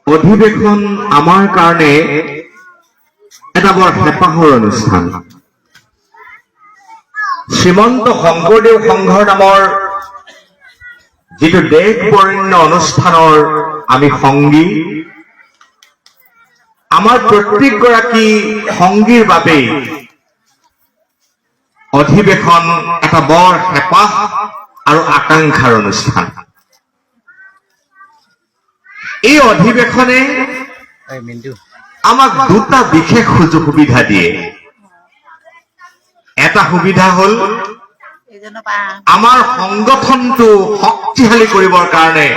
অধিবেশন আমাৰ কাৰণে এটা বৰ হেঁপাহৰ অনুষ্ঠান। শ্ৰীমন্ত শংকৰদেৱ সংঘৰ নামৰ যিটো দেশ বৰেণ্য অনুষ্ঠানৰ আমি সংগী, আমাৰ প্ৰত্যেকগৰাকী সংগীৰ বাবেই অধিবেশন এটা বৰ হেঁপাহ আৰু আকাংক্ষাৰ অনুষ্ঠান। এই অধিবেশনে আমাক দুটা বিশেষ সুযোগ সুবিধা দিয়ে। এটা সুবিধা হল আমাৰ সংগঠনটো শক্তিশালী কৰিবৰ কাৰণে,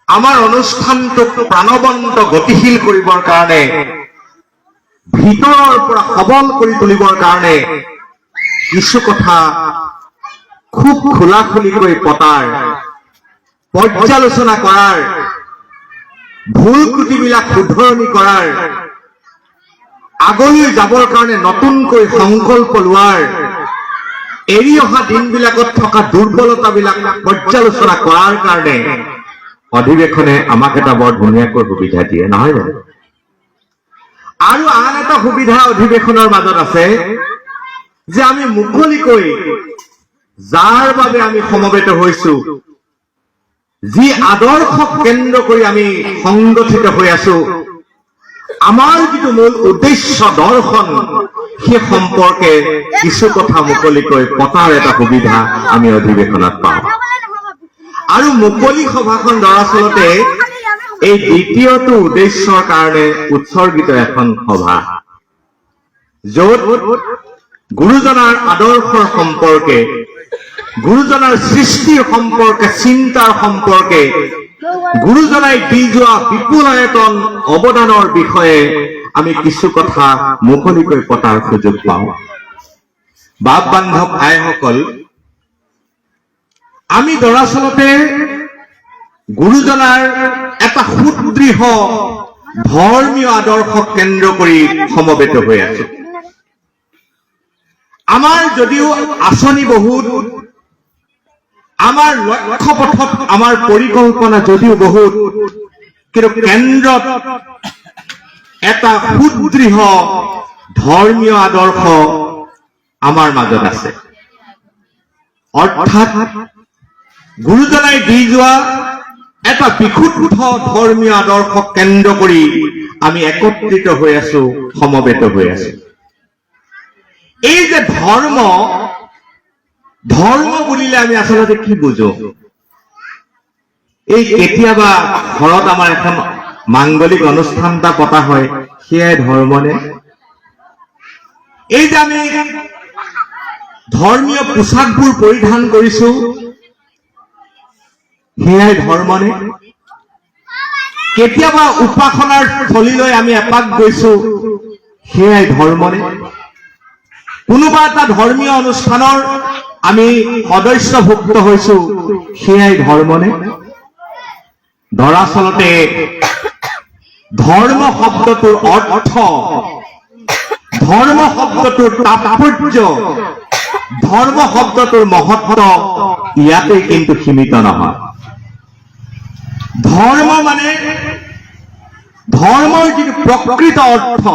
আমাৰ অনুষ্ঠানটোক প্ৰাণৱন্ত গতিশীল কৰিবৰ কাৰণে, ভিতৰৰ পৰা সবল কৰি তুলিবৰ কাৰণে কিছু কথা খুব খোলাখুলিকৈ পতাৰ, পৰ্যালোচনা কৰাৰ, ভুল ত্ৰুটিবিলাক শুধৰণি কৰাৰ, আগলৈ যাবৰ কাৰণে নতুনকৈ সংকল্প লোৱাৰ, এৰি অহা দিনবিলাকত থকা দুৰ্বলতাবিলাক পৰ্যালোচনা কৰাৰ কাৰণে অধিবেশনে আমাক এটা বৰ ধুনীয়াকৈ সুবিধা দিয়ে, নহয় জানো? আৰু আন এটা সুবিধা অধিবেশনৰ মাজত আছে যে আমি মুকলিকৈ যাৰ বাবে আমি সমবেত হৈছো, যি আদৰ্শক কেন্দ্ৰ কৰি আমি সংগঠিত হৈ আছো, আমাৰ যিটো মূল উদ্দেশ্য দৰ্শন, সেই সম্পৰ্কে কিছু কথা মুকলিকৈ পতাৰ এটা সুবিধা আমি অধিবেশনত পাওঁ। আৰু মুকলি সভাখন দৰাচলতে এই দ্বিতীয়টো উদ্দেশ্যৰ কাৰণে উৎসৰ্গিত এখন সভা, য'ত গুৰুজনাৰ আদৰ্শৰ সম্পৰ্কে, গুৰুজনাৰ সৃষ্টিৰ সম্পৰ্কে, চিন্তাৰ সম্পৰ্কে, গুৰুজনাই দি যোৱা বিপুলায়তন অৱদানৰ বিষয়ে আমি কিছু কথা মুকলিকৈ পতাৰ সুযোগ পাওঁ। বাপ বান্ধৱ আইসকল, আমি দৰাচলতে গুৰুজনাৰ এটা সুদৃঢ় ধৰ্মীয় আদৰ্শক কেন্দ্ৰ কৰি সমবেত হৈ আছো। আমাৰ যদিও আঁচনি বহুত, আমাৰ লক্ষ্য পথত আমাৰ পৰিকল্পনা যদিও বহুত, কিন্তু কেন্দ্ৰত এটা সুদৃঢ় ধৰ্মীয় আদৰ্শ আমাৰ মাজত আছে। অৰ্থাৎ গুৰুজনাই দি যোৱা এটা বিশুদ্ধ ধৰ্মীয় আদৰ্শক কেন্দ্ৰ কৰি আমি একত্ৰিত হৈ আছো, সমবেত হৈ আছো। এই যে ধৰ্ম, ধৰ্ম বুলিলে আমি আচলতে কি বুজো? এই কেতিয়াবা ঘৰত আমাৰ এখন মাংগলিক অনুষ্ঠান এটা পতা হয়, সেয়াই ধৰ্মনে? এই যে আমি ধৰ্মীয় পোচাকবোৰ পৰিধান কৰিছো, সেয়াই ধৰ্মনে? কেতিয়াবা উপাসনাৰ স্থলীলৈ আমি এপাক গৈছো, সেয়াই ধৰ্মনে? কোনোবা এটা ধৰ্মীয় অনুষ্ঠানৰ আমি সদস্যভুক্ত হৈছো, সেয়াই ধৰ্মনে? দৰাচলতে ধৰ্ম শব্দটোৰ অৰ্থ, ধৰ্ম শব্দটোৰ তাৎপৰ্য, ধৰ্ম শব্দটোৰ মহত্ব ইয়াতে কিন্তু সীমিত নহয়। ধৰ্ম মানে ধৰ্মৰ যিটো প্ৰকৃত অৰ্থ,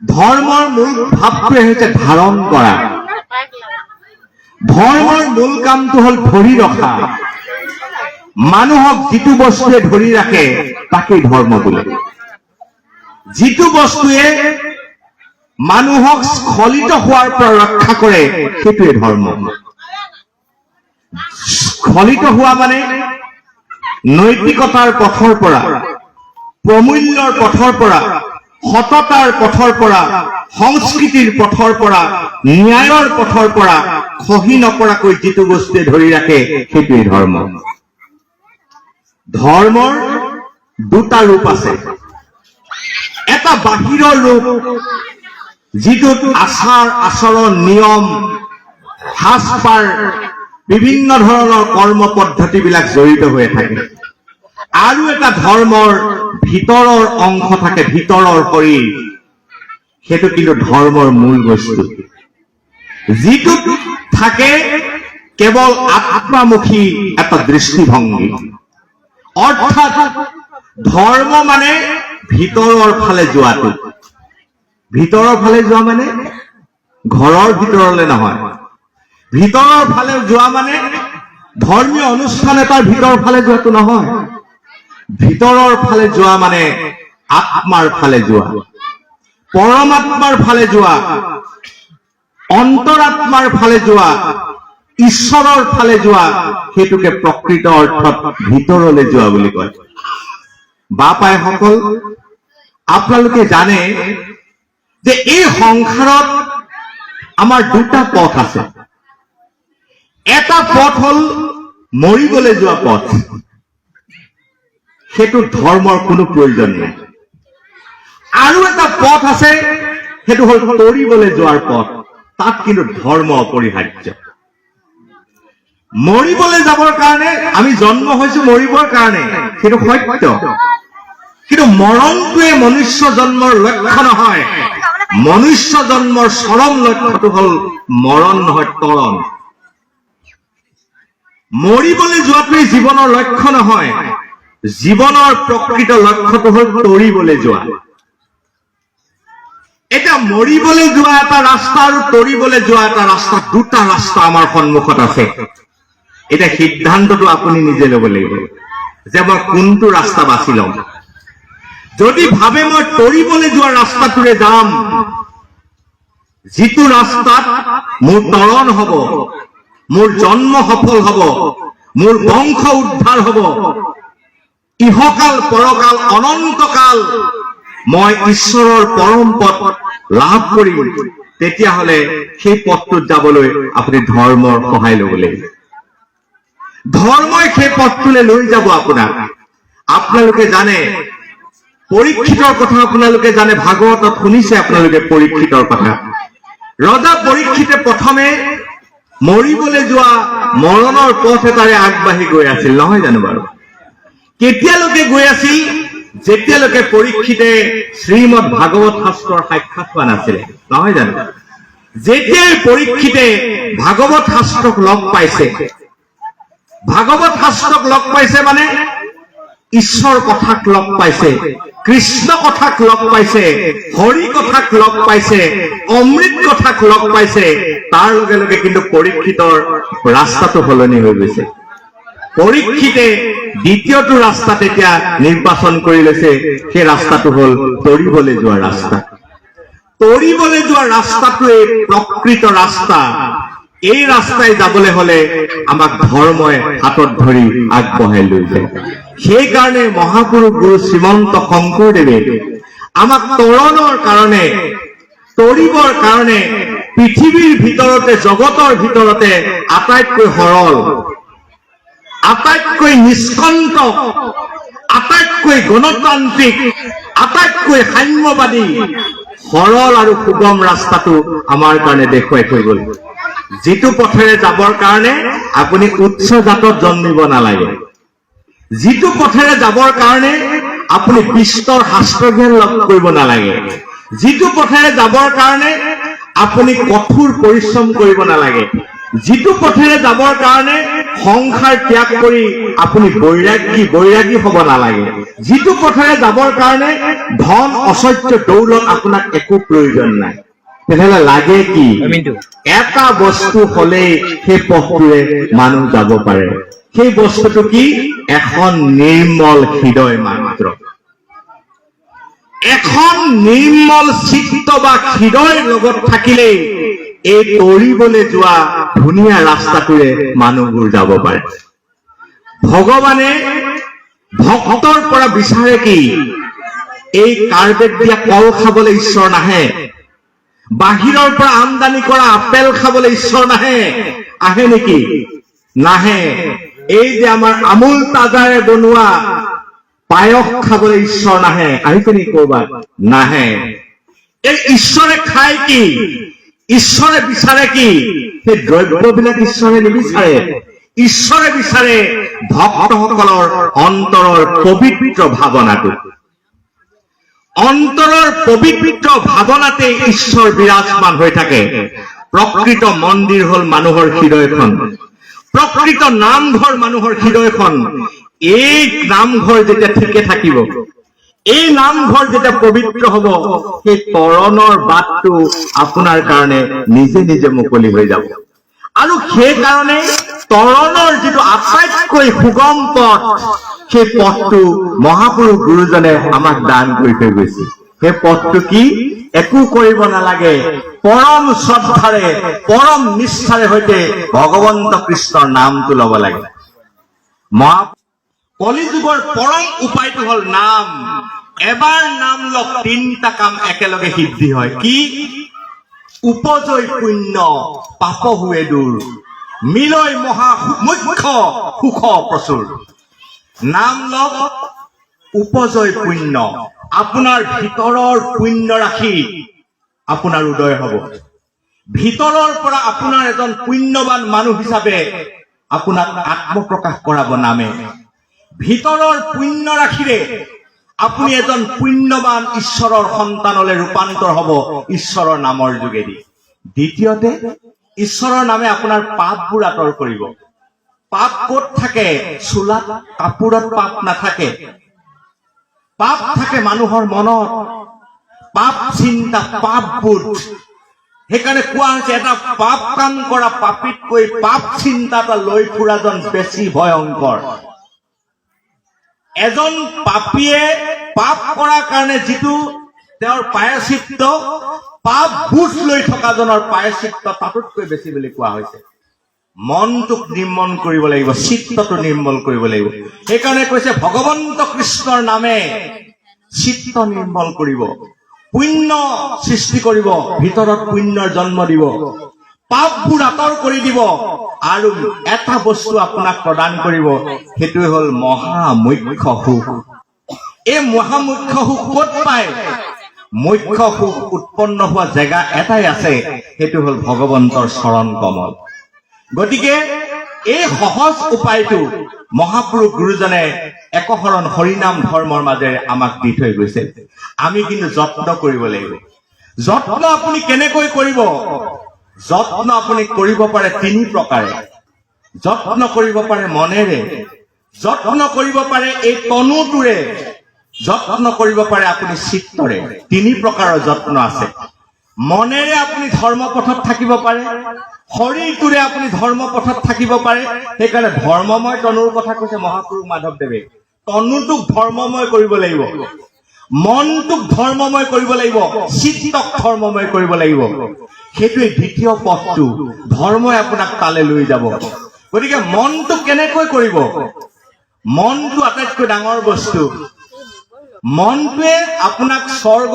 ধৰ্মৰ মূল ভাৱটোৱে হৈছে ধাৰণ কৰা। ধৰ্মৰ মূল কামটো হল ধৰি ৰখা। মানুহক যিটো বস্তুৱে ধৰি ৰাখে তাকেই ধৰ্ম বোলে। যিটো বস্তুৱে মানুহক স্খলিত হোৱাৰ পৰা ৰক্ষা কৰে সেইটোৱে ধৰ্ম। স্খলিত হোৱা মানে নৈতিকতাৰ পথৰ পৰা, প্ৰমূল্যৰ পথৰ পৰা, সততাৰ পথৰ পৰা, সংস্কৃতিৰ পথৰ পৰা, ন্যায়ৰ পথৰ পৰা খহি নপৰাকৈ যিটো বস্তুৱে ধৰি ৰাখে সেইটোৱে ধৰ্ম। ধৰ্মৰ দুটা ৰূপ আছে। এটা বাহিৰৰ ৰূপ, যিটোত আচাৰ আচৰণ, নিয়ম, সাজপাৰ, বিভিন্ন ধৰণৰ কৰ্ম পদ্ধতিবিলাক জড়িত হৈ থাকে। আৰু এটা ধৰ্মৰ ভিতৰৰ অংশ থাকে, ভিতৰৰ শৰীৰ, সেইটো কিন্তু ধৰ্মৰ মূল বস্তু। যিটোত থাকে কেৱল আত্মামুখী এটা দৃষ্টিভংগী, অৰ্থাৎ ধৰ্ম মানে ভিতৰৰ ফালে যোৱাটো। ভিতৰৰ ফালে যোৱা মানে ঘৰৰ ভিতৰলৈ নহয়। ভিতৰৰ ফালে যোৱা মানে ধৰ্মীয় অনুষ্ঠান এটাৰ ভিতৰৰ ফালে যোৱাটো নহয়। ভিতৰৰ ফালে যোৱা মানে আত্মাৰ ফালে যোৱা, পৰমাত্মাৰ ফালে যোৱা, অন্তৰাত্মাৰ ফালে যোৱা, ঈশ্বৰৰ ফালে যোৱা, সেইটোকে প্ৰকৃত অৰ্থত ভিতৰলৈ যোৱা বুলি কয়। বাপাইসকল, আপোনালোকে জানে যে এই সংসাৰত আমাৰ দুটা পথ আছে। এটা পথ হল মৰিবলৈ যোৱা পথ, সেইটো ধৰ্মৰ কোনো প্ৰয়োজন নাই। আৰু এটা পথ আছে, সেইটো হল তৰিবলৈ যোৱাৰ পথ, তাত কিন্তু ধৰ্ম অপৰিহাৰ্য। মৰিবলৈ যাবৰ কাৰণে আমি জন্ম হৈছো মৰিবৰ কাৰণে, সেইটো সত্য। কিন্তু মৰণটোৱে মনুষ্য জন্মৰ লক্ষ্য নহয়। মনুষ্য জন্মৰ চৰম লক্ষ্যটো হল মৰণ নহয়, তৰণ। মৰিবলৈ যোৱাটোৱে জীৱনৰ লক্ষ্য নহয়। জীৱনৰ প্ৰকৃত লক্ষ্যটো হল তৰিবলৈ যোৱা। এতিয়া মৰিবলৈ যোৱা এটা ৰাস্তা আৰু তৰিবলৈ যোৱা এটা ৰাস্তা, দুটা ৰাস্তা আমাৰ সন্মুখত আছে। এতিয়া সিদ্ধান্তটো আপুনি নিজে ল'ব লাগিব যে মই কোনটো ৰাস্তা বাছি লম। যদি ভাবে মই তৰিবলৈ যোৱা ৰাস্তাটোৰে যাম, যিটো ৰাস্তাত মোৰ তৰণ হব, মোৰ জন্ম সফল হব, মোৰ বংশ উদ্ধাৰ হব, ইহকাল পৰকাল অনন্তকাল মই ঈশ্বৰৰ পৰম পথ লাভ কৰিম, তেতিয়াহলে সেই পথটোত যাবলৈ আপুনি ধৰ্মৰ সহায় ল'ব লাগিব। ধৰ্মই সেই পথটোলৈ লৈ যাব আপোনাক। আপোনালোকে জানে পৰীক্ষিতৰ কথা, আপোনালোকে জানে, ভাগৱতত শুনিছে আপোনালোকে পৰীক্ষিতৰ কথা। ৰজা পৰীক্ষিতে প্ৰথমে মৰিবলৈ যোৱা মৰণৰ পথ এটাৰে আগবাঢ়ি গৈ আছিল, নহয় জানো বাৰু? কেতিয়ালৈকে গৈ আছিল? যেতিয়ালৈকে পৰীক্ষিতে শ্ৰীমদ ভাগৱত শাস্ত্ৰৰ সাক্ষাৎ হোৱা নাছিলে, নহয় জানো? যেতিয়াই পৰীক্ষিতে ভাগৱত শাস্ত্ৰক লগ পাইছে, ভাগৱত শাস্ত্ৰক লগ পাইছে মানে ঈশ্বৰ কথাক লগ পাইছে, কৃষ্ণ কথাক লগ পাইছে, হৰি কথাক লগ পাইছে, অমৃত কথাক লগ পাইছে, তাৰ লগে লগে কিন্তু পৰীক্ষিতৰ ৰাস্তাটো সলনি হৈ গৈছে। পৰীক্ষিতে দ্বিতীয়টো ৰাস্তা তেতিয়া নিৰ্বাচন কৰি লৈছে, সেই ৰাস্তাটো হল তৰিবলৈ যোৱা ৰাস্তা। তৰিবলৈ যোৱা ৰাস্তাটোৱে প্ৰকৃত ৰাস্তা। এই ৰাস্তাই যাবলৈ হলে আমাক ধৰ্মই হাতত ধৰি আগবঢ়াই লৈ যায়। সেইকাৰণে মহাপুৰুষ গুৰু শ্ৰীমন্ত শংকৰদেৱে আমাক তৰণৰ কাৰণে, তৰিবৰ কাৰণে পৃথিৱীৰ ভিতৰতে, জগতৰ ভিতৰতে আটাইতকৈ সৰল, আটাইতকৈ নিষ্কণ্টক, আটাইতকৈ গণতান্ত্ৰিক, আটাইতকৈ সাম্যবাদী সৰল আৰু সুগম ৰাস্তাটো আমাৰ কাৰণে দেখুৱাই থৈ গল। যিটো পথেৰে যাবৰ কাৰণে আপুনি উচ্চ জাতত জন্মিব নালাগে, যিটো পথেৰে যাবৰ কাৰণে আপুনি বিশ্বৰ শাস্ত্ৰ জ্ঞান লাভ কৰিব নালাগে, যিটো পথেৰে যাবৰ কাৰণে আপুনি কঠোৰ পৰিশ্ৰম কৰিব নালাগে, যিটো পথেৰে যাবৰ কাৰণে সংসাৰ ত্যাগ কৰি আপুনি বৈৰাগী হব নালাগে, যিটো পথেৰে যাবৰ কাৰণে ধন ঐশ্বৰ্য দৌলত আপোনাক একো প্ৰয়োজন নাই, তেনেহলে লাগে কি? এটা বস্তু হলেই সেই পথটোৰে মানুহ যাব পাৰে। সেই বস্তুটো কি? এখন নিৰ্মল হৃদয় মাত্ৰ। এখন নিৰ্মল চিত্ত বা হৃদয়ৰ লগত থাকিলেই এই তৰিবলৈ যোৱা ধুনীয়া ৰাস্তাটোৰে মানুহবোৰ যাব পাৰে। ভগৱানে ভক্তৰ পৰা বিচাৰে কি? এই কাৰ্পেট দিয়া কল খাবলৈ ঈশ্বৰ নাহে, বাহিৰৰ পৰা আমদানি কৰা আপেল খাবলৈ ঈশ্বৰ নাহে। আহে নেকি? নাহে। এই যে আমাৰ আমুল তাজাৰে বনোৱা পায়স খাবলৈ ঈশ্বৰ নাহে। আহিছে নেকি কৰবাত? নাহে। এই ঈশ্বৰে খায় কি? ঈশ্বৰে বিচাৰে কি? সেই দ্ৰব্যবিলাক ঈশ্বৰে নিবিচাৰে। ঈশ্বৰে বিচাৰে ভক্তসকলৰ অন্তৰৰ পবিত্ৰ ভাৱনাটো। অন্তৰৰ পবিত্ৰ ভাৱনাতে ঈশ্বৰ বিৰাজমান হৈ থাকে। প্ৰকৃত মন্দিৰ হল মানুহৰ হৃদয়খন, প্ৰকৃত নামঘৰ মানুহৰ হৃদয়খন। এই নামঘৰ যেতিয়া ঠিকে থাকিব, এই নামঘৰ যেতিয়া পবিত্ৰ হব, সেই তৰণৰ বাটটো আপোনাৰ কাৰণে নিজে নিজে মুকলি হৈ যাব। আৰু সেইকাৰণে তৰণৰ যিটো আটাইতকৈ সুগম পথ, সেই পথটো মহাপুৰুষ গুৰুজনে আমাক দান কৰি থৈ গৈছে। সেই পথটো কি? একো কৰিব নালাগে, পৰম শ্ৰদ্ধাৰে পৰম নিষ্ঠাৰে সৈতে ভগৱন্ত কৃষ্ণৰ নামটো ল'ব লাগে। কলিযুগৰ পৰম উপায়টো হল নাম। এবাৰ নাম লওক, তিনিটা কাম একেলগে সিদ্ধি হয়। কি? উপজয় পুণ্য, পাপ হুৱে দূৰ, মিলয় মহা মুখ্য সুখ প্ৰচুৰ। নাম লওক, উপজয় পুণ্য। আপোনাৰ ভিতৰৰ পুণ্য ৰাশি আপোনাৰ উদয় হব। ভিতৰৰ পৰা আপোনাৰ এজন পুণ্যৱান মানুহ হিচাপে আপোনাক আত্মপ্ৰকাশ কৰাব নামে। ভিতৰৰ পুণ্য ৰাশিৰে আপুনি এজন পুণ্যৱান ঈশ্বৰৰ সন্তানলৈ ৰূপান্তৰ হব ঈশ্বৰৰ নামৰ যোগেদি। দ্বিতীয়তে, ঈশ্বৰৰ নামে আপোনাৰ পাপবোৰ আঁতৰ কৰিব। পাপ ক'ত থাকে? চোলাত কাপোৰত পাপ নাথাকে। পাপ থাকে মানুহৰ মনত। পাপ চিন্তা, পাপ বোধ। সেইকাৰণে কোৱা হৈছে, এটা পাপ কাম কৰা পাপীতকৈ পাপ চিন্তা এটা লৈ ফুৰাজন বেছি ভয়ংকৰ। এজন পাপীয়ে পাপ কৰাৰ কাৰণে যিটো তেওঁৰ প্ৰায়শ্চিত্ত, পাপ বোধ লৈ থকাজনৰ প্ৰায়শ্চিত্ত তাতোতকৈ বেছি বুলি কোৱা হৈছে। মনটোক নিৰ্মল কৰিব লাগিব, চিত্তটো নিৰ্মল কৰিব লাগিব। সেইকাৰণে কৈছে, ভগৱন্ত কৃষ্ণৰ নামে চিত্ত নিৰ্মল কৰিব, পুণ্য সৃষ্টি কৰিব, ভিতৰত পুণ্যৰ জন্ম দিব, পাপবোৰ আঁতৰ কৰি দিব। আৰু এটা বস্তু আপোনাক প্ৰদান কৰিব, সেইটোৱে হল মহামুখ্য সুখ। এই মহামুখ্য সুখ ক'ত পায়? মুখ্য সুখ উৎপন্ন হোৱা জেগা এটাই আছে, সেইটো হল ভগৱন্তৰ চৰণ কমল। গতিকে এই সহজ উপায়টো মহাপুৰুষ গুৰুজনে একশৰণ হৰিনাম ধৰ্মৰ মাজেৰে আমাক দি থৈ গৈছে। আমি কিন্তু যত্ন কৰিব লাগিব। যত্ন আপুনি কেনেকৈ কৰিব? যত্ন আপুনি কৰিব পাৰে তিনি প্ৰকাৰে। যত্ন কৰিব পাৰে মনেৰে, যত্ন কৰিব পাৰে এই তনুটোৰে, যত্ন কৰিব পাৰে আপুনি চিত্তৰে। তিনি প্ৰকাৰৰ যত্ন আছে। মনেৰে আপুনি ধৰ্মপথত থাকিব পাৰে, শৰীৰটোৰে আপুনি ধৰ্মপথত থাকিব পাৰে। সেইকাৰণে ধৰ্মময় তনুৰ কথা কৈছে মহাপুৰুষ মাধৱদেৱে। তনুটোক ধৰ্মময় কৰিব লাগিব, মনটোক ধৰ্মময় কৰিব লাগিব, চিত্তক ধৰ্মময় কৰিব লাগিব। সেইটোৱে দ্বিতীয় পথটো। ধৰ্মই আপোনাক তালে লৈ যাব। গতিকে মনটো কেনেকৈ কৰিব? মনটো আটাইতকৈ ডাঙৰ বস্তু। মনটোৱে আপোনাক স্বৰ্গ,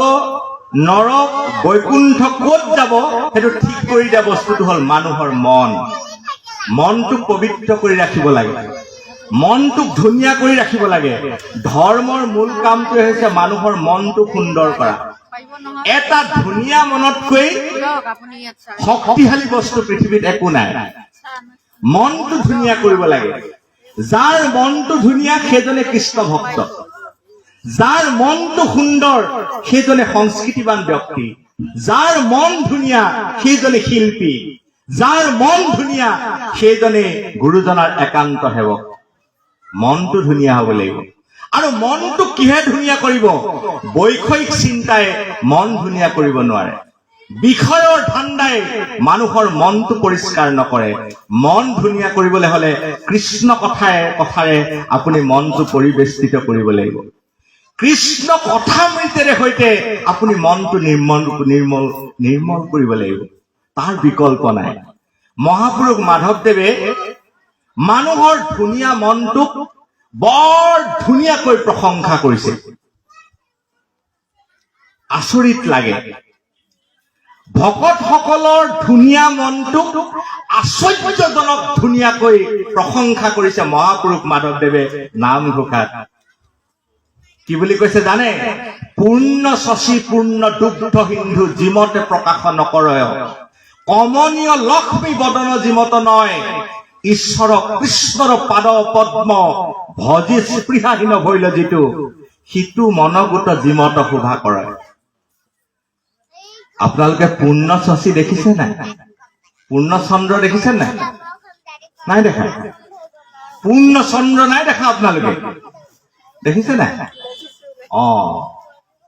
নৰক, বৈকুণ্ঠ ক'ত যাব সেইটো ঠিক কৰি দিয়া বস্তুটো হল মানুহৰ মন। মনটোক পবিত্ৰ কৰি ৰাখিব লাগে, মনটোক ধুনীয়া কৰি ৰাখিব লাগে। ধৰ্মৰ মূল কামটোৱে হৈছে মানুহৰ মনটো সুন্দৰ কৰা। এটা ধুনীয়া মনতকৈ শক্তিশালী বস্তু পৃথিৱীত একো নাই। মনটো ধুনীয়া কৰিব লাগে। যাৰ মনটো ধুনীয়া সেইজনে কৃষ্ণ ভক্ত, যাৰ মনটো সুন্দৰ সেইজনে সংস্কৃতিবান ব্যক্তি, যাৰ মন ধুনীয়া সেইজনে শিল্পী, যাৰ মন ধুনীয়া সেইজনে গুৰুজনাৰ একান্ত সেৱক। মনটো ধুনীয়া হ'ব লাগিব। আৰু মনটো কিহে ধুনীয়া কৰিব? বৈষয়িক চিন্তাই মন ধুনীয়া কৰিব নোৱাৰে। বিষয়ৰ ধান্দাই মানুহৰ মনটো পৰিষ্কাৰ নকৰে। মন ধুনীয়া কৰিবলৈ হলে কৃষ্ণ কথাৰে আপুনি মনটো পৰিবেষ্টিত কৰিব লাগিব। কৃষ্ণ কথামৃতেৰে সৈতে আপুনি মনটো নিৰ্মল কৰিব লাগিব। তাৰ বিকল্প নাই। মহাপুৰুষ মাধৱদেৱে মানুহৰ ধুনীয়া মনটোক বৰ ধুনীয়াকৈ প্ৰশংসা কৰিছে। আচৰিত লাগে। ভকতসকলৰ ধুনীয়া মনটোক আশ্চৰ্যজনক ধুনীয়াকৈ প্ৰশংসা কৰিছে মহাপুৰুষ মাধৱদেৱে নামঘোষাত। কি বুলি কৈছে জানে? পূৰ্ণ শশী পূৰ্ণ দুগ্ধ সিন্ধু জিমতে প্ৰকাশ নকৰয়, কমনীয় লক্ষ্মী বদন জিমত নয়, ঈশ্বৰ কৃষ্ণৰ পাদ পদ্ম ভজি স্পৃহাহীন ভৈল যিটো, সিটো মনগোট জিমত শোভা কৰে। আপোনালোকে পূৰ্ণ শশী দেখিছে নাই? পূৰ্ণ চন্দ্ৰ দেখিছে নাই? নাই দেখা। পূৰ্ণ চন্দ্ৰ নাই দেখা আপোনালোকে? দেখিছে নাই?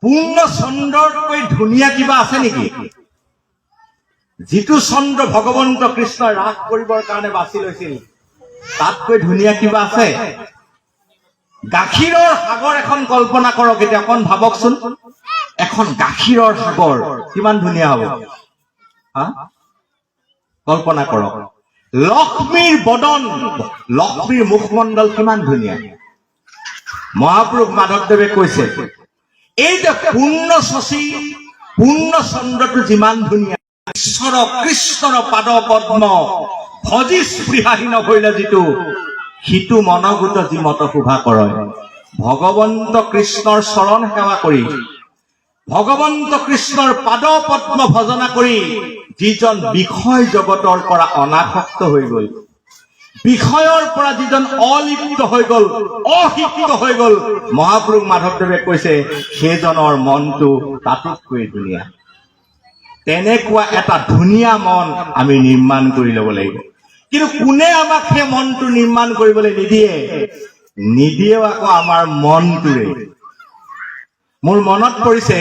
পূৰ্ণ চন্দ্ৰতকৈ ধুনীয়া কিবা আছে নেকি? যিটো চন্দ্ৰ ভগৱন্ত কৃষ্ণই ৰাস কৰিবৰ কাৰণে বাছি লৈছিল, তাতকৈ ধুনীয়া কিবা আছে? গাখীৰৰ সাগৰ এখন কল্পনা কৰক, এতিয়া অকণ ভাবকচোন। এখন গাখীৰৰ সাগৰ কিমান ধুনীয়া হ'ব, কল্পনা কৰক। লক্ষ্মীৰ বদন, লক্ষ্মীৰ মুখমণ্ডল কিমান ধুনীয়া। মহাপুৰুষ মাধৱদেৱে কৈছে, এই যে পূৰ্ণ শশী পূৰ্ণ চন্দ্ৰটো যিমান ধুনীয়া, ঈশ্বৰ কৃষ্ণৰ পাদ পদ্ম ভজি স্পৃহাহীন হৈলে যিটো, সিটো মনগোট যিমত শোভা কৰে। ভগৱন্ত কৃষ্ণৰ চৰণ সেৱা কৰি, ভগৱন্ত কৃষ্ণৰ পাদ পদ্ম ভজনা কৰি যিজন বিষয় জগতৰ পৰা অনাসক্ত হৈ গল, বিষয়ৰ পৰা যিজন অলিপ্ত হৈ গল, অশিক্ষিত হৈ গল, মহাপুৰুষ মাধৱদেৱে কৈছে সেইজনৰ মনটো তাতোতকৈ ধুনীয়া। তেনেকুৱা এটা ধুনীয়া মন আমি নিৰ্মাণ কৰি ল'ব লাগিব। কিন্তু কোনে আমাক সেই মনটো নিৰ্মাণ কৰিবলৈ নিদিয়েও আকৌ আমাৰ মনটোৰে। মোৰ মনত পৰিছে,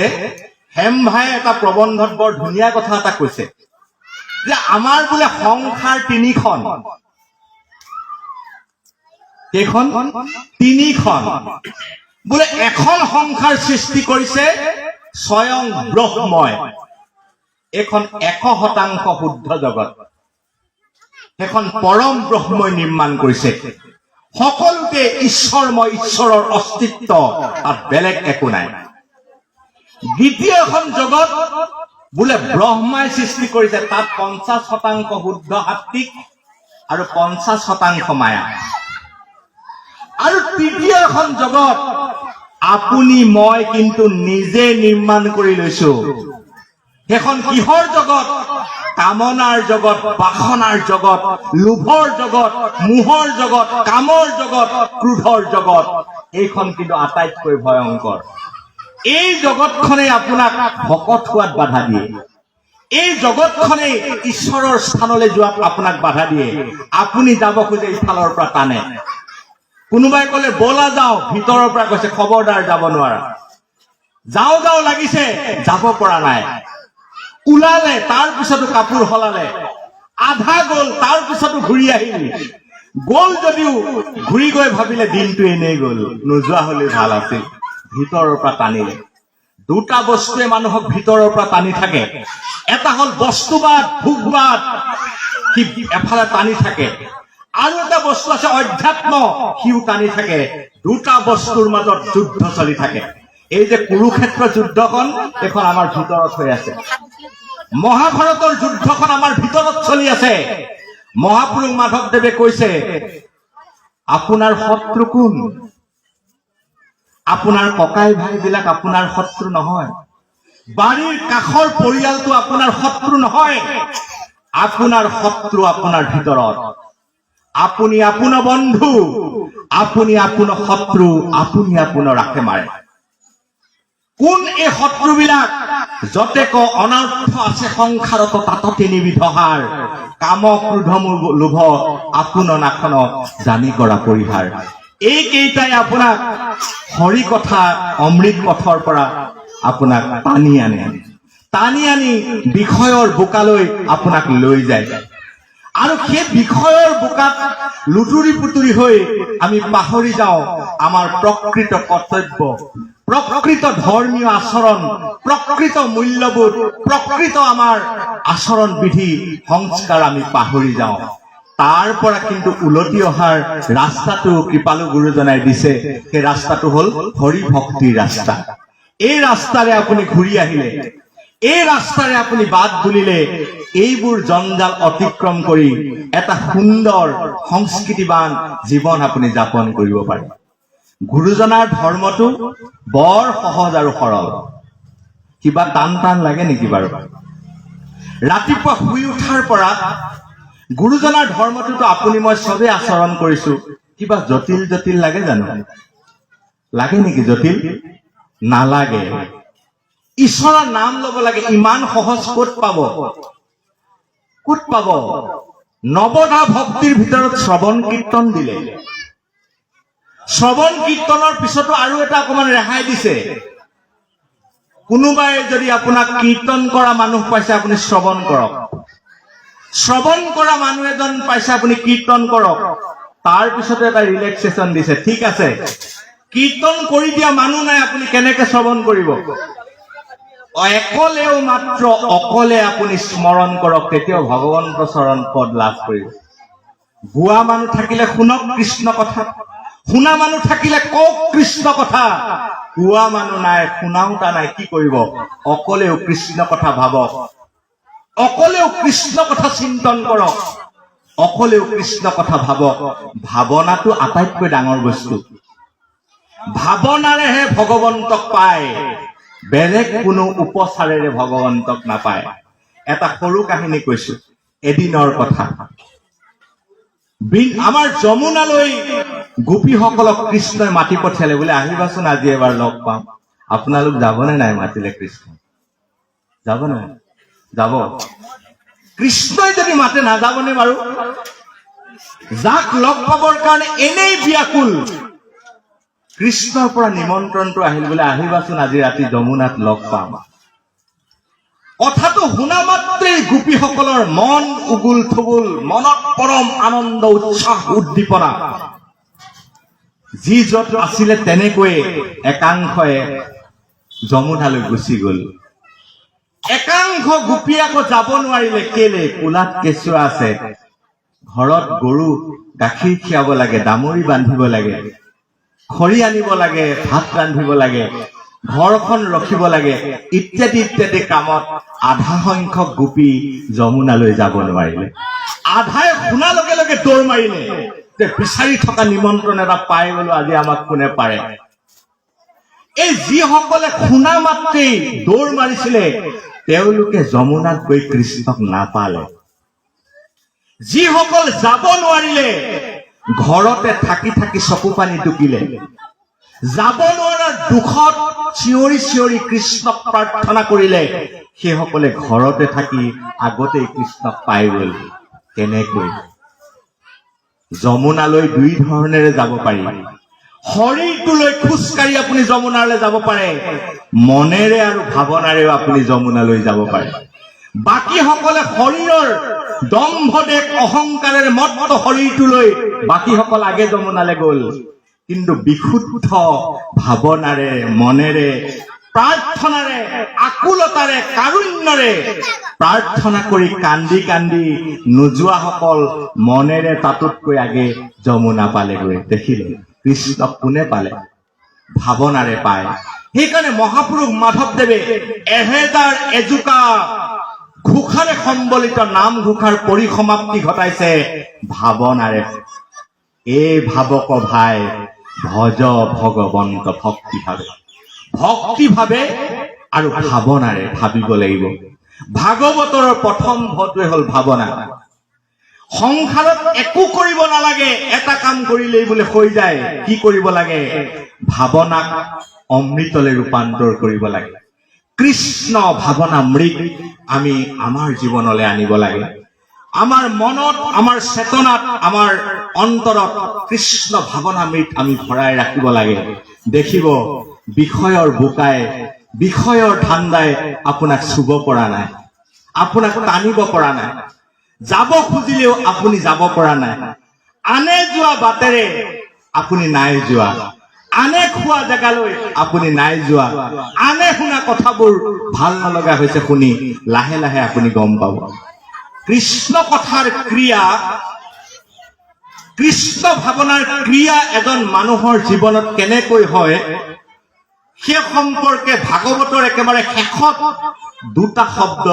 হেম ভাই এটা প্ৰবন্ধত বৰ ধুনীয়া কথা এটা কৈছে যে আমাৰ বোলে সংসাৰ তিনিখন। কেইখন? তিনিখন। বোলে এখন সংসাৰ সৃষ্টি কৰিছে স্বয়ং ব্ৰহ্মই, এখন 100% শুদ্ধ জগত, সেইখন পৰম ব্ৰহ্মই নিৰ্মাণ কৰিছে। সকলোতে ঈশ্বৰময়, ঈশ্বৰৰ অস্তিত্ব, তাত বেলেগ একো নাই। দ্বিতীয় এখন জগত বোলে ব্ৰহ্মাই সৃষ্টি কৰিছে, তাত 50% শুদ্ধ সাত্বিক আৰু 50% মায়া। আৰু তৃতীয় এখন জগত আপুনি মই কিন্তু নিজে নিৰ্মাণ কৰি লৈছো। সেইখন কিহৰ জগত? কামনাৰ জগত, বাসনাৰ জগত, লোভৰ জগত, মোহৰ জগত, কামৰ জগত, ক্ৰোধৰ জগত। এইখন কিন্তু আটাইতকৈ ভয়ংকৰ। এই জগতখনে আপোনাক ভকত হোৱাত বাধা দিয়ে। এই জগতখনে ঈশ্বৰৰ স্থানলৈ যোৱাত আপোনাক বাধা দিয়ে। আপুনি যাব খোজে, ইফালৰ পৰা টানে। কোনোবাই কলে বলা যাও, ভিতৰৰ পৰা কৈছে খবৰদাৰ যাব নোৱাৰা। যাও যাও লাগিছে, যাব পৰা নাই। ওলালে, তাৰ পিছতো কাপোৰ সলালে, আধা গল, তাৰ পিছতো ঘূৰি আহিল। গল যদিও ঘূৰি গৈ ভাবিলে দিনটো এনেই গল, নোযোৱা হলে ভাল আছিল। ভিতৰৰ পৰা টানিলে। দুটা বস্তুৱে মানুহক ভিতৰৰ পৰা টানি থাকে। এটা হল বস্তুবাদ, ভোগবাদ, সি এফালে টানি থাকে। আৰু এটা বস্তু আছে অধ্যাত্ম, সিও টানি থাকে। দুটা বস্তুৰ মাজত যুদ্ধ চলি থাকে। এই যে কুৰুক্ষেত্ৰ যুদ্ধখন, এখন আমাৰ ভিতৰত হৈ আছে। মহাভাৰতৰ যুদ্ধখন আমাৰ ভিতৰত চলি আছে। মহাপুৰুষ মাধৱদেৱে কৈছে, আপোনাৰ শত্ৰু কোন? আপোনাৰ ককাই ভাই বিলাক আপোনাৰ শত্ৰু নহয়। বাৰীৰ কাষৰ পৰিয়ালটো আপোনাৰ শত্ৰু নহয়। আপোনাৰ শত্ৰু আপোনাৰ ভিতৰত। আপুনি আপোনাৰ বন্ধু, আপুনি আপোনাৰ শত্ৰু, আপুনি আপোনাৰ ৰাখে মাৰে। কোন এই শত্ৰুবিলাক? যতে ক অনৰ্থ আছে সংসাৰত, তাত তিনিবিধ হাৰ। কাম, ক্ৰোধ, লোভ, আপোন নাখন জানি কৰা পৰিহাৰ। এইকেইটাই আপোনাক হৰি কথা, অমৃত পথৰ পৰা আপোনাক টানি আনি বিষয়ৰ বোকালৈ আপোনাক লৈ যায়। আৰু সেই বিষয়ৰ বোকাত লুতুৰি পুতুৰি হৈ আমি পাহৰি যাওঁ আমাৰ প্ৰকৃত কৰ্তব্য, প্ৰকৃত ধৰ্মীয় আচৰণ, প্ৰকৃত মূল্যবোধ, প্ৰকৃত আমাৰ আচৰণ বিধি সংস্কাৰ আমি পাহৰি যাওঁ। তাৰ পৰা কিন্তু উলটি অহাৰ ৰাস্তাটো কৃপালু গুৰুজনাই দিছে। সেই ৰাস্তাটো হল হৰি ভক্তিৰ ৰাস্তা। এই ৰাস্তাৰে আপুনি ঘূৰি আহিলে, এই ৰাস্তাৰে আপুনি বাট বুলিলে, এইবোৰ জঞ্জাল অতিক্ৰম কৰি এটা সুন্দৰ সংস্কৃতিবান জীৱন আপুনি যাপন কৰিব পাৰে। গুৰুজনাৰ ধৰ্মটো বৰ সহজ আৰু সৰল। কিবা টান টান লাগে নেকি বাৰু? ৰাতিপুৱা শুই উঠাৰ পৰা গুৰুজনাৰ ধৰ্মটোতো আপুনি মই চবেই আচৰণ কৰিছো। কিবা জটিল জটিল লাগে জানো? লাগে নেকি জটিল? নালাগে। ঈশ্বৰৰ নাম লব লাগে, ইমান সহজ ক'ত পাব? ক'ত পাব? নৱদা ভক্তিৰ ভিতৰত শ্ৰৱণ কীৰ্তন দিলে, শ্ৰৱণ কীৰ্তনৰ পিছতো আৰু এটা অকমান ৰেহাই দিছে। কোনোবাই যদি আপোনাক কীৰ্তন কৰা মানুহ পাইছে, আপুনি শ্ৰৱণ কৰক। শ্ৰৱণ কৰা মানুহ এজন পাইছে, আপুনি কীৰ্তন কৰক। তাৰ পিছতে এটা ৰিলেক্সেশ্যন দিছে। ঠিক আছে, কীৰ্তন কৰি দিয়া মানুহ নাই, আপুনি কেনেকে শ্ৰৱণ কৰিব? একলেও মাত্ৰ অকলে আপুনি স্মৰণ কৰক, তেতিয়াও ভগৱন্ত চৰণ পদ লাভ কৰিব। গোৱা মানুহ থাকিলে শুনক কৃষ্ণ কথা, শুনা মানুহ থাকিলে কওক কৃষ্ণ কথা। গোৱা মানুহ নাই, শুনাওতা নাই, কি কৰিব? অকলেও কৃষ্ণ কথা ভাবক, অকলেও কৃষ্ণ কথা চিন্তন কৰক, অকলেও কৃষ্ণ কথা ভাবক। ভাৱনাটো আটাইতকৈ ডাঙৰ বস্তু। ভাৱনাৰেহে ভগৱন্তক পায়, বেলেগ কোনো উপচাৰেৰে ভগৱন্তক নাপায়। এটা সৰু কাহিনী কৈছো, এদিনৰ কথা। আমাৰ যমুনালৈ গোপীসকলক কৃষ্ণই মাতি পঠিয়ালে, বোলে আহিবাচোন আজি এবাৰ লগ পাম। আপোনালোক যাবনে নাই? মাতিলে কৃষ্ণ, যাব নাই? যাব। কৃষ্ণই যদি মাতে নাযাবনে বাৰু? যাক লগ পাবৰ কাৰণে এনেই ব্যাকুল, কৃষ্ণৰ পৰা নিমন্ত্ৰণটো আহিল, বোলে আহিবাচোন আজি ৰাতি যমুনাত লগ পাম। কথাটো শুনা মাত্ৰেই গোপীসকলৰ মন উগুল থুগুল, মনত পৰম আনন্দ, উৎসাহ, উদ্দীপনা। যি য'ত আছিলে তেনেকৈয়ে একাংশই যমুনালৈ গুচি গল। একাংশ গোপী আকৌ যাব নোৱাৰিলে। কেলে? কোলাত কেঁচুৱা আছে, ঘৰত গৰু গাখীৰ খীৰাব লাগে, দামৰি বান্ধিব লাগে, খৰি আনিব লাগে, ভাত ৰান্ধিব লাগে, ঘৰখন ৰখিব লাগে, ইত্যাদি ইত্যাদি কামত আধা সংখ্যক গোপী যমুনালৈ যাব নোৱাৰিলে। আধাই শুনাৰ লগে লগে দৌৰ মাৰিলে যে বিচাৰি থকা নিমন্ত্ৰণ এটা পাই গলো, আজি আমাক কোনে পাৰে। এই যিসকলে শুনা মাত্ৰেই দৌৰ মাৰিছিলে, তেওঁলোকে যমুনাত গৈ কৃষ্ণক নাপালে। যিসকল যাব নোৱাৰিলে, ঘৰতে থাকি থাকি চকু পানী টুকিলে। যাব নোৱাৰাৰ দুখত চিঞৰি চিঞৰি কৃষ্ণক প্ৰাৰ্থনা কৰিলে, সেইসকলে ঘৰতে থাকি আগতেই কৃষ্ণক পাই গল। কেনেকৈ? যমুনালৈ দুই ধৰণেৰে যাব পাৰি। শৰীৰটো লৈ খোজকাঢ়ি আপুনি যমুনালৈ যাব পাৰে, মনেৰে আৰু ভাৱনাৰেও আপুনি যমুনালৈ যাব পাৰে। বাকী সকলে শৰীৰৰ দম্ভ দেশ অহংকাৰেৰে মত্ত শৰীৰটো লৈ বাকী সকল আগে যমুনালৈ গল। কিন্তু বিশুদ্ধ ভাৱনাৰে, মনেৰে, প্ৰাৰ্থনাৰে, আকুলতাৰে, কাৰুণ্যৰে প্ৰাৰ্থনা কৰি কান্দি কান্দি নোযোৱাসকল মনেৰে তাতোতকৈ আগে যমুনা পালেগৈ। দেখিলে কৃষ্ণক কোনে পালে? ভাৱনাৰে পায়। সেইকাৰণে মহাপুৰুষ মাধৱদেৱে 1000 এজোকা ঘোষাৰে সম্বলিত নামঘোষাৰ পৰিসমাপ্তি ঘটাইছে ভাৱনাৰে। এই ভাৱক ভাই ভজ ভগৱন্ত ভক্তি ভাৱে, ভক্তি ভাৱে আৰু ভাৱনাৰে ভাবিব লাগিব। ভাগৱতৰ প্ৰথম ভটোৱে হল ভাৱনা। সংসাৰত একো কৰিব নালাগে, এটা কাম কৰিলেই বোলে হৈ যায়। কি কৰিব লাগে? ভাৱনাক অমৃতলৈ ৰূপান্তৰ কৰিব লাগে। কৃষ্ণ ভাৱনামৃত আমি আমাৰ জীৱনলৈ আনিব লাগে। আমাৰ মনত, আমাৰ চেতনাত, আমাৰ অন্তৰত কৃষ্ণ ভাৱনামৃত আমি ভৰাই ৰাখিব লাগে। দেখিব বিষয়ৰ বোকাই, বিষয়ৰ ধান্দাই আপোনাক চুব পৰা নাই, আপোনাক টানিব পৰা নাই। যাব খুজিলেও আপুনি যাব পৰা নাই। আনে যোৱা বাটেৰে আপুনি নাই যোৱা, আনে খোৱা জেগালৈ আপুনি নাই যোৱা, আনে শুনা কথাবোৰ ভাল নলগা হৈছে শুনি। লাহে লাহে আপুনি গম পাব কৃষ্ণ কথাৰ ক্ৰিয়া, কৃষ্ণ ভাৱনাৰ ক্ৰিয়া এজন মানুহৰ জীৱনত কেনেকৈ হয়, সেই সম্পৰ্কে ভাগৱতৰ একেবাৰে শেষত দুটা শব্দ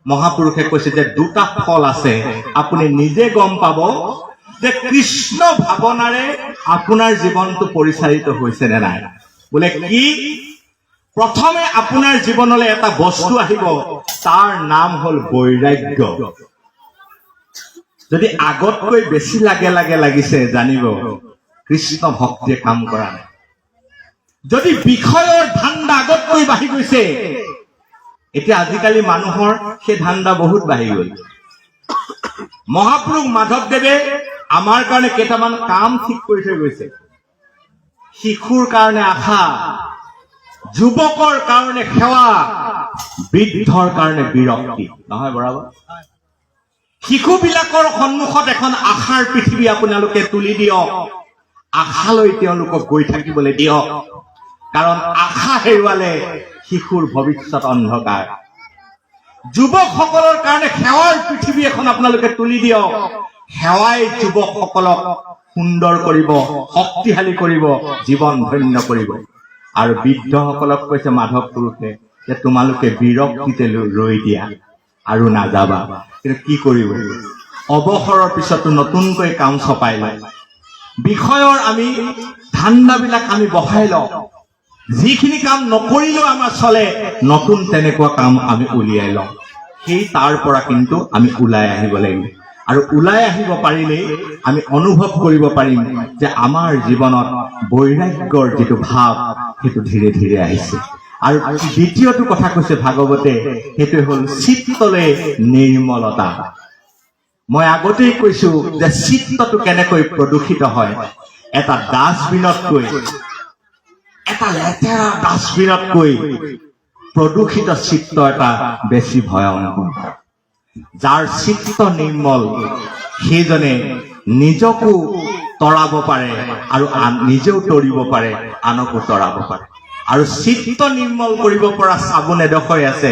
মহাপুৰুষে কৈছে যে দুটা ফল আছে। আপুনি নিজে গম পাব যে কৃষ্ণ ভাৱনাৰে আপোনাৰ জীৱনটো পৰিচালিত হৈছে নে নাই। বোলে কি? প্ৰথমে আপোনাৰ জীৱনলৈ এটা বস্তু আহিব, তাৰ নাম হল বৈৰাগ্য। যদি আগতকৈ বেছি লাগিছে, জানিব কৃষ্ণ ভক্তিয়ে কাম কৰা নাই। যদি বিষয়ৰ ধান্দা আগতকৈ বাঢ়ি গৈছে, এতিয়া আজিকালি মানুহৰ সেই ধান্দা বহুত বাঢ়ি গল। মহাপুৰুষ মাধৱদেৱে আমাৰ কাৰণে কেইটামান কাম ঠিক কৰি থৈ গৈছে। শিশুৰ কাৰণে আশা, যুৱকৰ কাৰণে সেৱা, বৃদ্ধৰ কাৰণে বিৰক্তি, নহয় বৰাবৰ? শিশুবিলাকৰ সন্মুখত এখন আশাৰ পৃথিৱী আপোনালোকে তুলি দিয়ক, আশালৈ তেওঁলোকক গৈ থাকিবলৈ দিয়ক, কাৰণ আশা হেৰুৱালে শিশুৰ ভৱিষ্যত অন্ধকাৰ। যুৱকসকলৰ কাৰণে সেৱাৰ পৃথিৱী এখন আপোনালোকে তুলি দিয়ক, সেৱাই যুৱকসকলক সুন্দৰ কৰিব, শক্তিশালী কৰিব, জীৱন ধন্য কৰিব। আৰু বৃদ্ধসকলক কৈছে মাধৱ পুৰুষে যে তোমালোকে বিৰক্তিতে ৰৈ দিয়া আৰু নাযাবা। কিন্তু কি কৰিব? অৱসৰৰ পিছতো নতুনকৈ কাম চপাই লয়। বিষয়ৰ আমি ধান্দাবিলাক আমি বহাই লওঁ, যিখিনি কাম নকৰিলেও আমাৰ চলে, নতুন তেনেকুৱা কাম আমি উলিয়াই লওঁ। সেই তাৰ পৰা কিন্তু আমি ওলাই আহিব লাগিব। আৰু ওলাই আহিব পাৰিলেই আমি অনুভৱ কৰিব পাৰিম যে আমাৰ জীৱনত বৈৰাগ্যৰ যিটো ভাৱ সেইটো ধীৰে ধীৰে আহিছে। আৰু দ্বিতীয়টো কথা কৈছে ভাগৱতে, সেইটো হ'ল চিত্তলে নিৰ্মলতা। মই আগতেই কৈছো যে চিত্তটো কেনেকৈ প্ৰদূষিত হয়। এটা ডাষ্টবিনতকৈ, এটা লেতেৰা ডাষ্টবিনতকৈ প্ৰদূষিত চিত্ত এটা বেছি ভয়ংকৰ। যাৰ চিত্ত নিৰ্মল সেইজনে নিজকো তৰাব পাৰে আৰু নিজেও তৰিব পাৰে, আনকো তৰাব পাৰে। আৰু চিত্ত নিৰ্মল কৰিব পৰা চাবোন এডোখৰ আছে,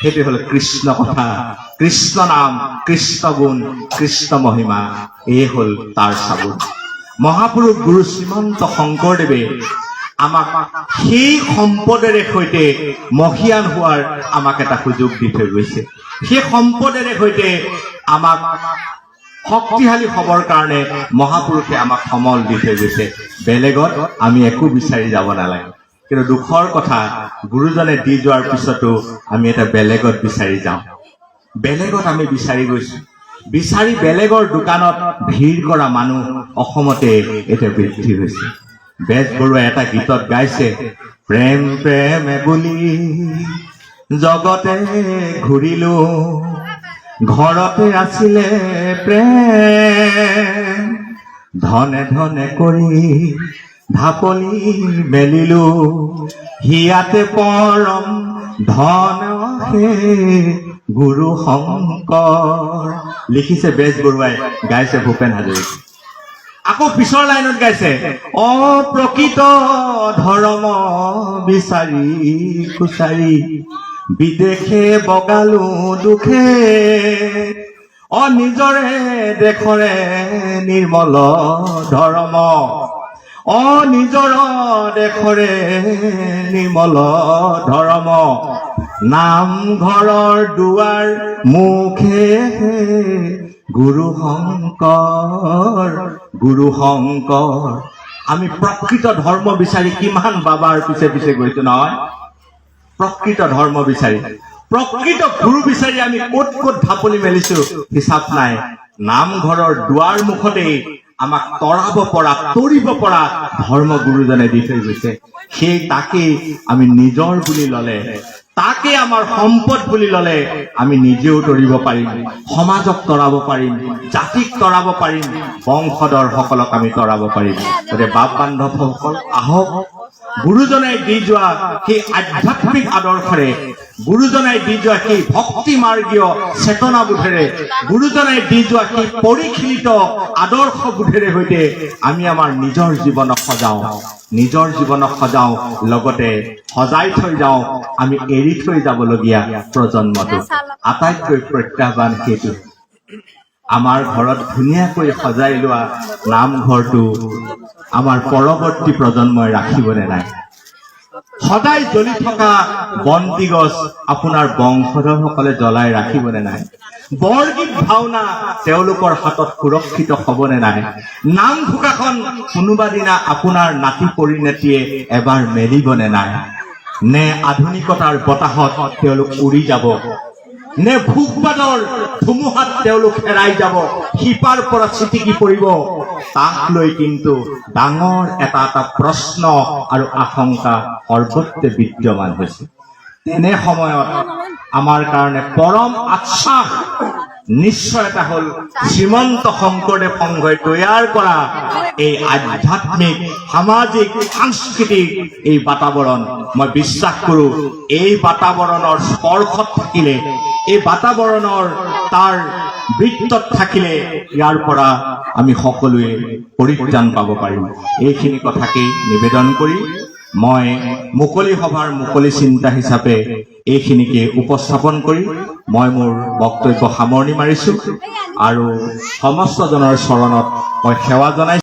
সেইটো হ'ল কৃষ্ণ কথা, কৃষ্ণ নাম, কৃষ্ণ গুণ, কৃষ্ণ মহিমা। এই হ'ল তাৰ চাবোন। মহাপুৰুষ গুৰু শ্ৰীমন্ত শংকৰদেৱে আমাক সেই সম্পদেৰে সৈতে মহিয়ান হোৱাৰ আমাক এটা সুযোগ দি থৈ গৈছে। সেই সম্পদেৰে সৈতে আমাক শক্তিশালী হবৰ কাৰণে মহাপুৰুষে আমাক সমল দি থৈ গৈছে। বেলেগত আমি একো বিচাৰি যাব নালাগে। কিন্তু দুখৰ কথা, গুৰুজনে দি যোৱাৰ পিছতো আমি এটা বেলেগত বিচাৰি যাওঁ। বেলেগত আমি বিচাৰি গৈছো, বিচাৰি বেলেগৰ দোকানত ভিৰ কৰা মানুহ অসমতে এতিয়া বৃদ্ধি হৈছে। বেজবৰুৱাই এটা গীতত গাইছে, প্ৰেম প্ৰেম বুলি জগতে ঘূৰিলো, ঘৰতে আছিলে প্ৰেম, ধনে ধনে কৰি ঢাপলি মেলিলো, হিয়াতে পৰম ধন হে গুৰু শংকৰ। লিখিছে বেজবৰুৱাই, গাইছে ভূপেন হাজৰিকা। আকৌ পিছৰ লাইনত গাইছে, অপ্ৰকৃত ধৰ্ম বিচাৰি খুচাৰি বিদেশে বগালো দুখে, নিজৰে দেশৰে নিৰ্মল ধৰ্ম, নিজৰ দেশৰে নিৰ্মল ধৰ্ম, নামঘৰৰ দুৱাৰ মুখে গুৰু শংকৰ, গুৰু শংকৰ। আমি প্ৰকৃত ধৰ্ম বিচাৰি কিমান বাবাৰ পিছে পিছে গৈছো নহয়? প্ৰকৃত ধৰ্ম বিচাৰি, প্ৰকৃত গুৰু বিচাৰি আমি ক'ত ক'ত ঢাপলি মেলিছো হিচাপ নাই। নামঘৰৰ দুৱাৰ মুখতেই আমাক তৰাব পৰা, তৰিব পৰা ধৰ্ম গুৰুজনে দি থৈ গৈছে। সেই তাকেই আমি নিজৰ বুলি ললে, তাকে আমাৰ সম্পদ বুলি ললে আমি নিজেও তৰিব পাৰিম, সমাজক তৰাব পাৰিম, জাতিক তৰাব পাৰিম, বংশধৰ সকলক আমি তৰাব পাৰিম। গতিকে বাপ বান্ধৱসকল আহক, গুৰুজনাই দি যোৱা সেই আধ্যাত্মিক আদৰ্শৰে, গুৰুজনাই দি যোৱা সেই ভক্তি মাৰ্গীয় চেতনাবোধেৰে, গুৰুজনাই দি যোৱা সেই পৰিশীলিত আদৰ্শবোধেৰে সৈতে আমি আমাৰ নিজৰ জীৱনক সজাওঁ, নিজৰ জীৱনক সজাওঁ, লগতে সজাই থৈ যাওঁ আমি এৰি থৈ যাবলগীয়া প্ৰজন্মটো। আটাইতকৈ প্ৰত্যাহ্বান সেইটো, আমাৰ ঘৰত ধুনীয়াকৈ সজাই লোৱা নামঘৰটো আমাৰ পৰৱৰ্তী প্ৰজন্মই ৰাখিবনে নাই? সদায় জ্বলি থকা বন্তি গছ আপোনাৰ বংশধৰসকলে জ্বলাই ৰাখিবনে নাই? বৰগীত ভাওনা তেওঁলোকৰ হাতত সুৰক্ষিত হবনে নাই? নামঘোষাখন কোনোবা দিনা আপোনাৰ নাতি পৰিণতিয়ে এবাৰ মেলিবনে নাই? নে আধুনিকতাৰ বতাহত তেওঁলোক উৰি যাব? নে ভোগবাদৰ ধুমুহাত তেওঁলোক হেৰাই যাব, শিপাৰ পৰা ছিটিকি পৰিব? তাক লৈ কিন্তু ডাঙৰ এটা এটা প্ৰশ্ন আৰু আশংকা সৰ্বত্ৰে বিদ্যমান হৈছে। তেনে সময়ত আমাৰ কাৰণে পৰম আশ্বাস নিশ্চয় এটা হ'ল শ্ৰীমন্ত শংকৰদেৱ সংঘই তৈয়াৰ কৰা এই আধ্যাত্মিক সামাজিক সাংস্কৃতিক এই বাতাবৰণ মই বিশ্বাস কৰো এই বাতাবৰণৰ স্পৰ্শত থাকিলে এই বাতাবৰণৰ তাৰ বৃত্তত থাকিলে ইয়াৰ পৰা আমি সকলোৱে পৰিত্ৰাণ পাব পাৰিম এইখিনি কথাকেই নিবেদন কৰি মই মুকলি সভাৰ মুকলি চিন্তা হিচাপে এইখিনিকে উপস্থাপন কৰি মই মোৰ বক্তব্য সামৰণি মাৰিছো আৰু সমস্ত জনৰ চৰণত মই সেৱা জনাইছো।